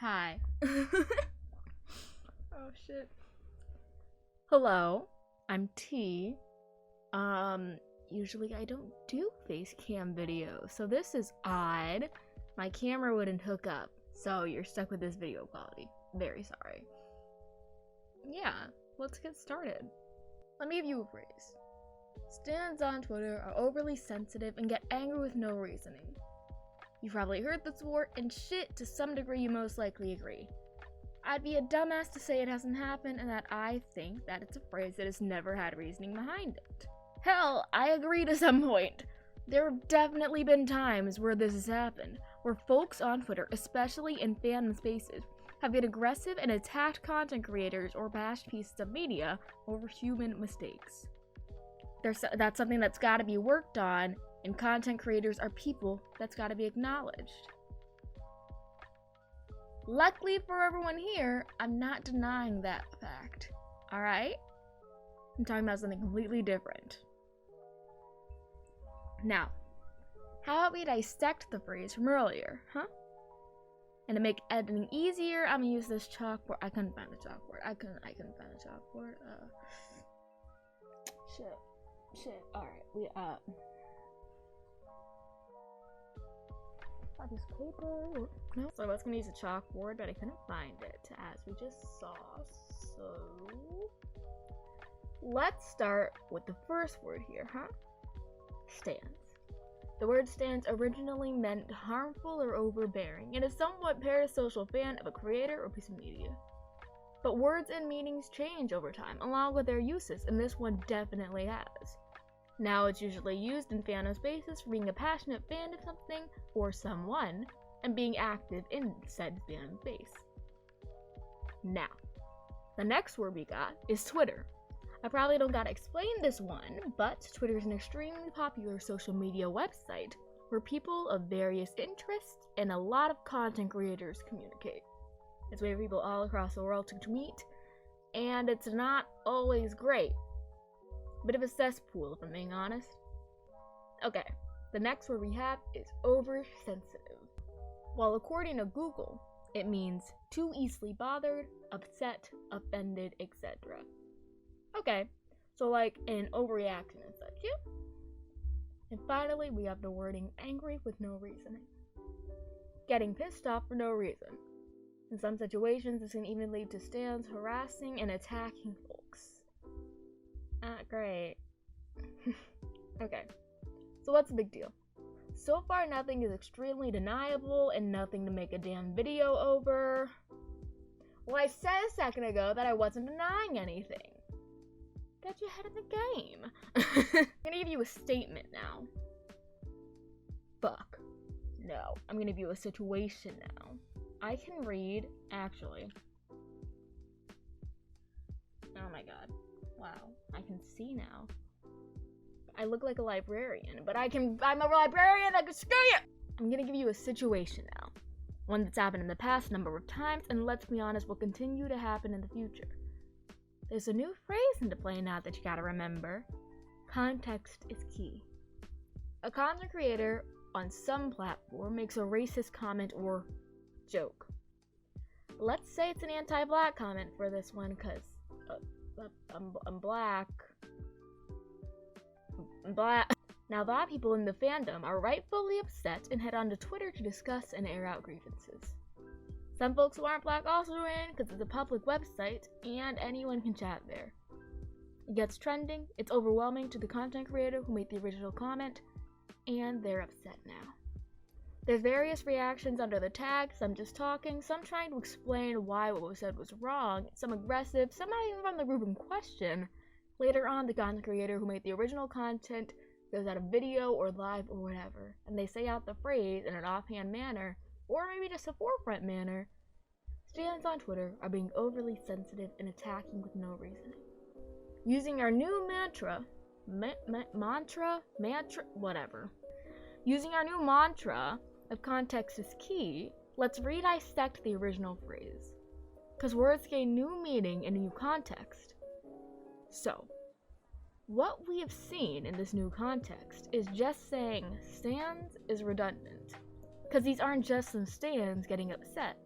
Hi. Oh shit. Hello, I'm T. Usually I don't do face cam videos, so this is odd. My camera wouldn't hook up, so you're stuck with this video quality. Very sorry. Yeah, let's get started. Let me give you a phrase. Stans on Twitter are overly sensitive and get angry with no reasoning. You've probably heard this word, and shit, to some degree you most likely agree. I'd be a dumbass to say it hasn't happened and that I think that it's a phrase that has never had reasoning behind it. Hell, I agree to some point. There have definitely been times where this has happened, where folks on Twitter, especially in fandom spaces, have been aggressive and attacked content creators or bashed pieces of media over human mistakes. That's something that's got to be worked on, and content creators are people that's got to be acknowledged. Luckily for everyone here, I'm not denying that fact, alright? I'm talking about something completely different. Now, how about we dissect the phrase from earlier, huh? And to make editing easier, I'm gonna use this chalkboard. I couldn't find a chalkboard. I couldn't find a chalkboard. Shit. Alright, this paper. No. So I was gonna use a chalkboard, but I couldn't find it, as we just saw. So let's start with the first word here, huh? Stans. The word stans originally meant harmful or overbearing, and is somewhat parasocial fan of a creator or piece of media. But words and meanings change over time, along with their uses, and this one definitely has. Now it's usually used in fandom spaces for being a passionate fan of something or someone, and being active in said fandom space. Now, the next word we got is Twitter. I probably don't gotta explain this one, but Twitter is an extremely popular social media website where people of various interests and a lot of content creators communicate. It's where people all across the world to meet, and it's not always great. Bit of a cesspool, if I'm being honest. Okay, the next word we have is oversensitive. While according to Google, it means too easily bothered, upset, offended, etc. Okay, so like an overreaction and such, yeah? And finally, we have the wording angry with no reasoning. Getting pissed off for no reason. In some situations, this can even lead to stans harassing and attacking folks. Not great. Okay, so what's the big deal? So far, nothing is extremely deniable and nothing to make a damn video over. Well, I said a second ago that I wasn't denying anything. Get your head in the game. I'm gonna give you a statement now. Fuck. No, I'm gonna give you a situation now. I can read, actually. Oh my god. Wow, I can see now. I look like a librarian, but I'm a librarian that can screw you! I'm gonna give you a situation now. One that's happened in the past number of times, and let's be honest, will continue to happen in the future. There's a new phrase into play now that you gotta remember. Context is key. A content creator on some platform makes a racist comment or joke. Let's say it's an anti-black comment for this one, cause I'm black. Now that people in the fandom are rightfully upset and head on to Twitter to discuss and air out grievances. Some folks who aren't black also join because it's a public website and anyone can chat there. It gets trending, it's overwhelming to the content creator who made the original comment, and they're upset now. There's various reactions under the tag, some just talking, some trying to explain why what was said was wrong, some aggressive, some not even from the group in question. Later on, the content creator who made the original content goes out a video or live or whatever, and they say out the phrase in an offhand manner, or maybe just a forefront manner. Stans on Twitter are being overly sensitive and attacking with no reasoning. Using our new Using our new mantra of context is key, let's re-dissect the original phrase. Because words gain new meaning in a new context. So, what we have seen in this new context is just saying stans is redundant. Because these aren't just some stans getting upset.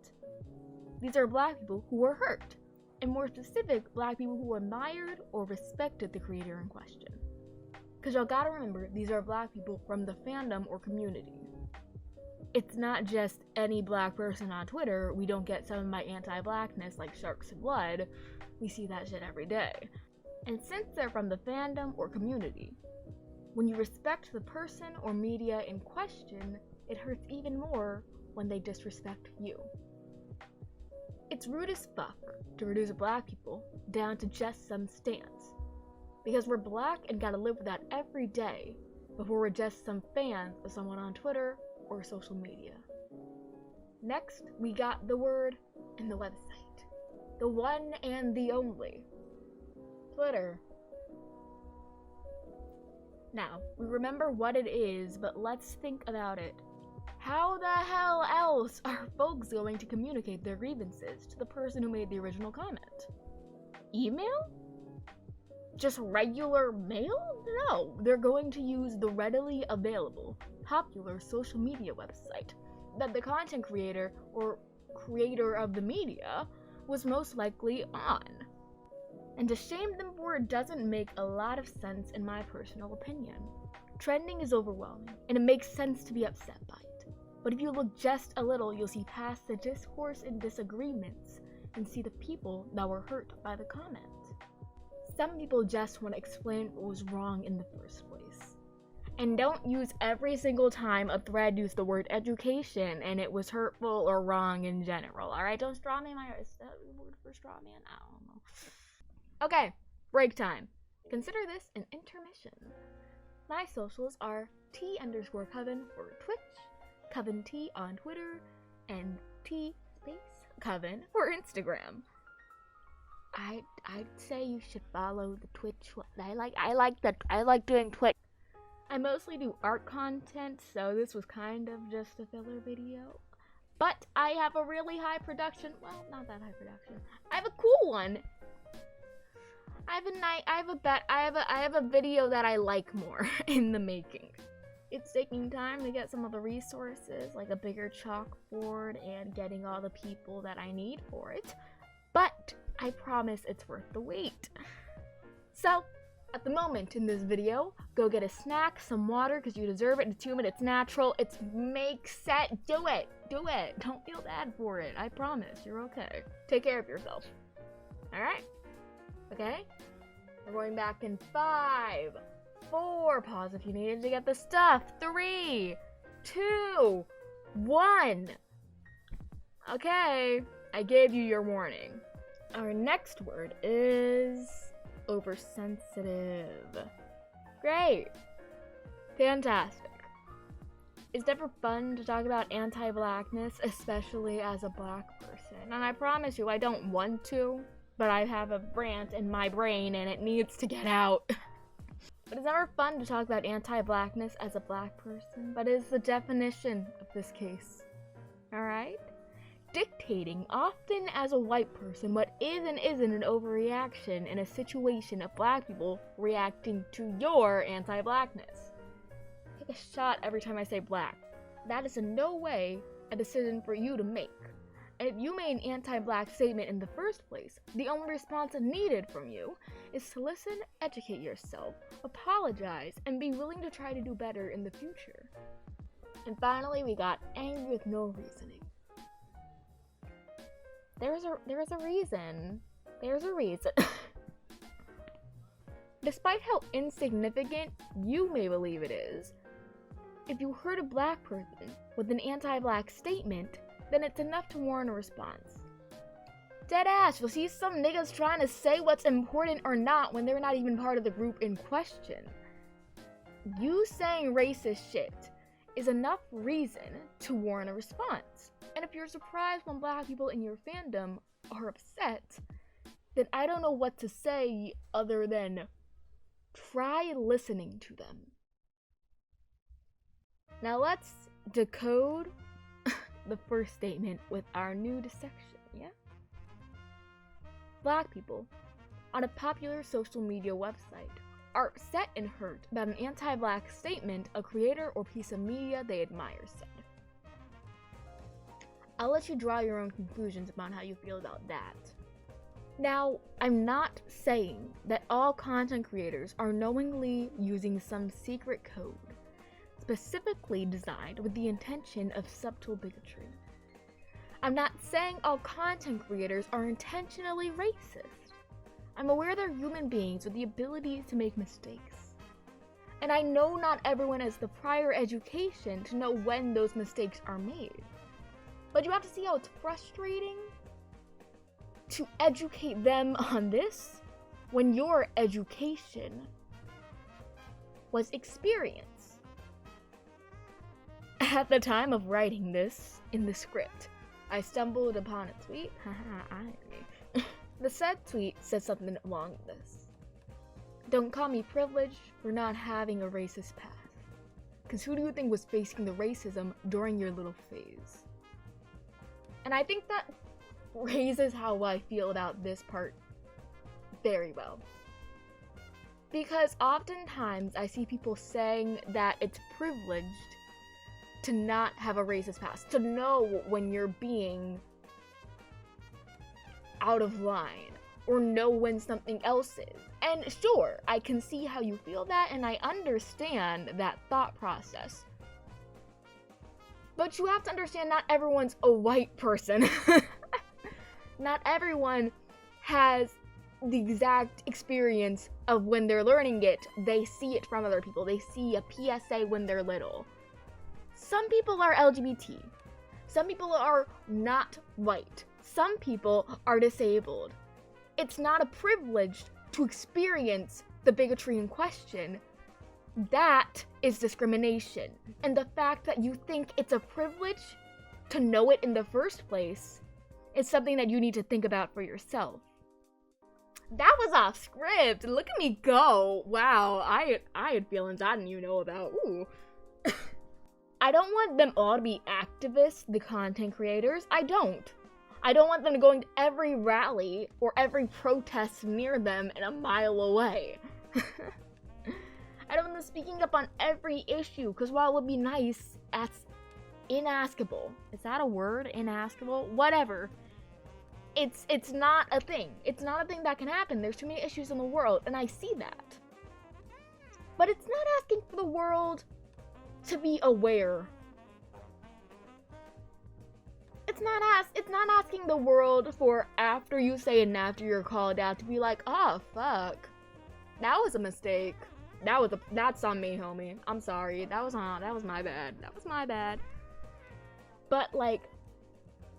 These are black people who were hurt, and more specific, black people who admired or respected the creator in question. Because y'all gotta remember, these are black people from the fandom or community. It's not just any black person on Twitter. We don't get some of my anti-blackness like sharks and blood. We see that shit every day. And since they're from the fandom or community, when you respect the person or media in question, it hurts even more when they disrespect you. It's rude as fuck to reduce black people down to just some stance, because we're black and gotta live with that every day before we're just some fans of someone on Twitter or social media. Next, we got the word and the website. The one and the only. Twitter. Now, we remember what it is, but let's think about it. How the hell else are folks going to communicate their grievances to the person who made the original comment? Email? Just regular mail? No, they're going to use the readily available, popular social media website that the content creator or creator of the media was most likely on. And to shame them for it doesn't make a lot of sense in my personal opinion. Trending is overwhelming, and it makes sense to be upset by it. But if you look just a little, you'll see past the discourse and disagreements and see the people that were hurt by the comment. Some people just want to explain what was wrong in the first place. And don't use every single time a thread used the word education and it was hurtful or wrong in general, alright? Don't straw man my... Is that the word for straw man? I don't know. Okay, break time. Consider this an intermission. My socials are T_Coven for Twitch, Coven T on Twitter, and T_Coven for Instagram. I'd say you should follow the Twitch one. I like doing Twitch. I mostly do art content, so this was kind of just a filler video. But I have a really high production. Well, not that high production. I have a cool one. I have a video that I like more in the making. It's taking time to get some of the resources, like a bigger chalkboard and getting all the people that I need for it. But I promise it's worth the wait. So, at the moment in this video, go get a snack, some water, because you deserve it. It's human, it's natural, it's make set. Do it. Do it. Don't feel bad for it. I promise. You're okay. Take care of yourself. Alright? Okay? We're going back in 5, 4, pause if you needed to get the stuff, 3, 2, 1. Okay, I gave you your warning. Our next word is oversensitive. Great. Fantastic. It's never fun to talk about anti-blackness, especially as a black person. And I promise you, I don't want to. But I have a rant in my brain and it needs to get out. But it's never fun to talk about anti-blackness as a black person, but it's the definition of this case. Alright? Dictating, often as a white person, what is and isn't an overreaction in a situation of black people reacting to your anti-blackness. Take a shot every time I say black. That is in no way a decision for you to make. And if you made an anti-black statement in the first place, the only response needed from you is to listen, educate yourself, apologize, and be willing to try to do better in the future. And finally, we got angry with no reasoning. There's a reason. There's a reason. Despite how insignificant you may believe it is, if you hurt a black person with an anti-black statement, then it's enough to warrant a response. Deadass, you'll see some niggas trying to say what's important or not when they're not even part of the group in question. You saying racist shit is enough reason to warrant a response. And if you're surprised when black people in your fandom are upset, then I don't know what to say other than try listening to them. Now let's decode the first statement with our new dissection, yeah? Black people on a popular social media website are upset and hurt about an anti-black statement a creator or piece of media they admire said. I'll let you draw your own conclusions about how you feel about that. Now, I'm not saying that all content creators are knowingly using some secret code specifically designed with the intention of subtle bigotry. I'm not saying all content creators are intentionally racist. I'm aware they're human beings with the ability to make mistakes. And I know not everyone has the prior education to know when those mistakes are made. But you have to see how it's frustrating to educate them on this when your education was experience. At the time of writing this in the script, I stumbled upon a tweet. The said tweet said something along this. Don't call me privileged for not having a racist past. Cause who do you think was facing the racism during your little phase? And I think that raises how I feel about this part very well. Because oftentimes I see people saying that it's privileged to not have a racist past, to know when you're being out of line, or know when something else is. And sure, I can see how you feel that, and I understand that thought process. But you have to understand not everyone's a white person. Not everyone has the exact experience of when they're learning it. They see it from other people. They see a PSA when they're little. Some people are LGBT. Some people are not white. Some people are disabled. It's not a privilege to experience the bigotry in question. That is discrimination. And the fact that you think it's a privilege to know it in the first place is something that you need to think about for yourself. That was off script. Look at me go. Wow, I had feelings I didn't even know about. Ooh. I don't want them all to be activists, the content creators. I don't want them going to every rally or every protest near them and a mile away. I don't want them speaking up on every issue, because while it would be nice, that's inaskable. Is that a word? Inaskable? Whatever. It's not a thing. It's not a thing that can happen. There's too many issues in the world, and I see that. But it's not asking for the world to be aware. It's not asking the world for after you say it and after you're called out to be like, oh fuck, that was a mistake. That's on me, homie. I'm sorry. That was my bad. That was my bad. But like,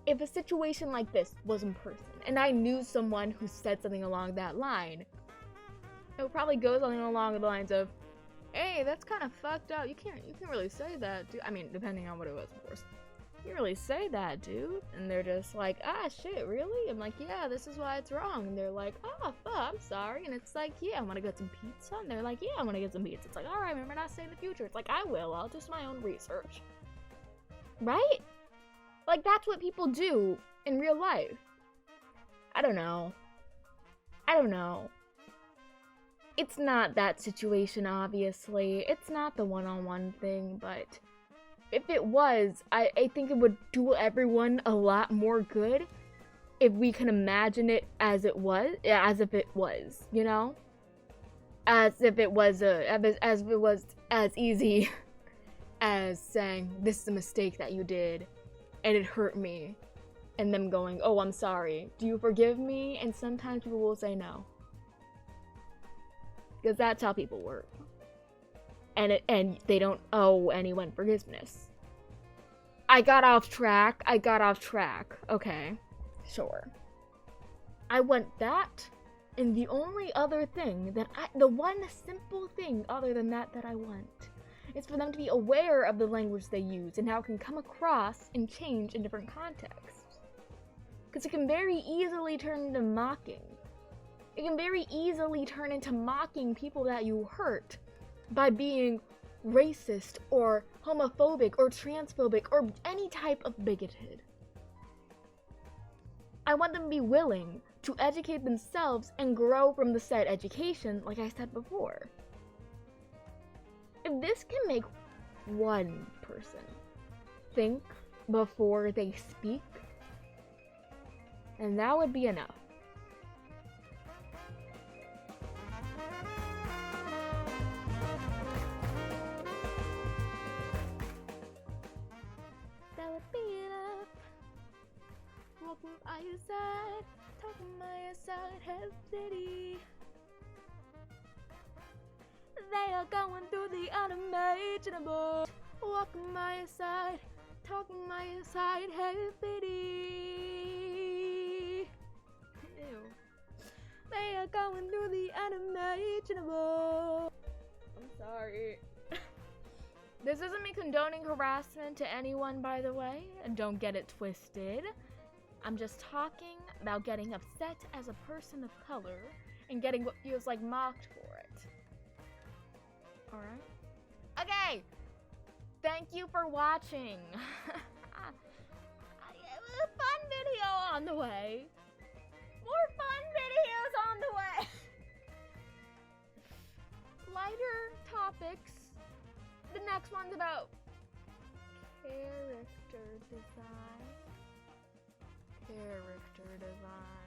if a situation like this was in person and I knew someone who said something along that line, it would probably go something along the lines of, hey, that's kind of fucked up. You can't really say that, dude. I mean, depending on what it was, of course. You can't really say that, dude. And they're just like, ah, shit, really? I'm like, yeah, this is why it's wrong. And they're like, oh, fuck, I'm sorry. And it's like, yeah, I want to get some pizza. And they're like, yeah, I want to get some pizza. It's like, all right, remember not to say in the future. It's like, I will. I'll do my own research. Right? Like, that's what people do in real life. I don't know. It's not that situation, obviously. It's not the one-on-one thing, but if it was, I think it would do everyone a lot more good if we can imagine it as if it was, you know? As if it was as easy as saying, this is a mistake that you did, and it hurt me, and them going, oh, I'm sorry, do you forgive me? And sometimes people will say no. Because that's how people work. And they don't owe anyone forgiveness. I got off track. Okay, sure. I want that, and the only other thing the one simple thing other than that I want is for them to be aware of the language they use and how it can come across and change in different contexts. Because it can very easily turn into mocking. It can very easily turn into mocking people that you hurt by being racist or homophobic or transphobic or any type of bigoted. I want them to be willing to educate themselves and grow from the said education, like I said before. If this can make one person think before they speak, and that would be enough. That would be enough. Walking by your side, talking by your side, have pity. They are going through the unimaginable. Walking by your side, talking by your side, have pity. Ew. They are going through the unimaginable. I'm sorry. This isn't me condoning harassment to anyone, by the way, and don't get it twisted. I'm just talking about getting upset as a person of color and getting what feels like mocked for it. Alright? Okay! Thank you for watching. A fun video on the way. More fun videos on the way. Lighter topics. The next one's about character design. Character design.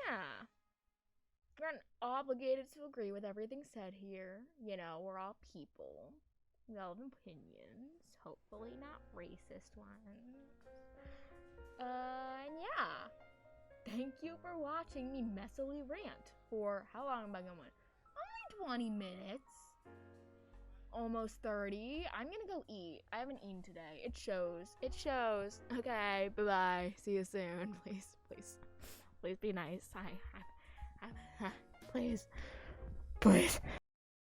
Yeah. We're not obligated to agree with everything said here. You know, we're all people. We all have opinions. Hopefully not racist ones. And yeah. Thank you for watching me messily rant for how long am I going? Only 20 minutes. Almost 30. I'm gonna go eat. I haven't eaten today. It shows. It shows. Okay, bye-bye. See you soon. Please, please. Please be nice. Please. Please.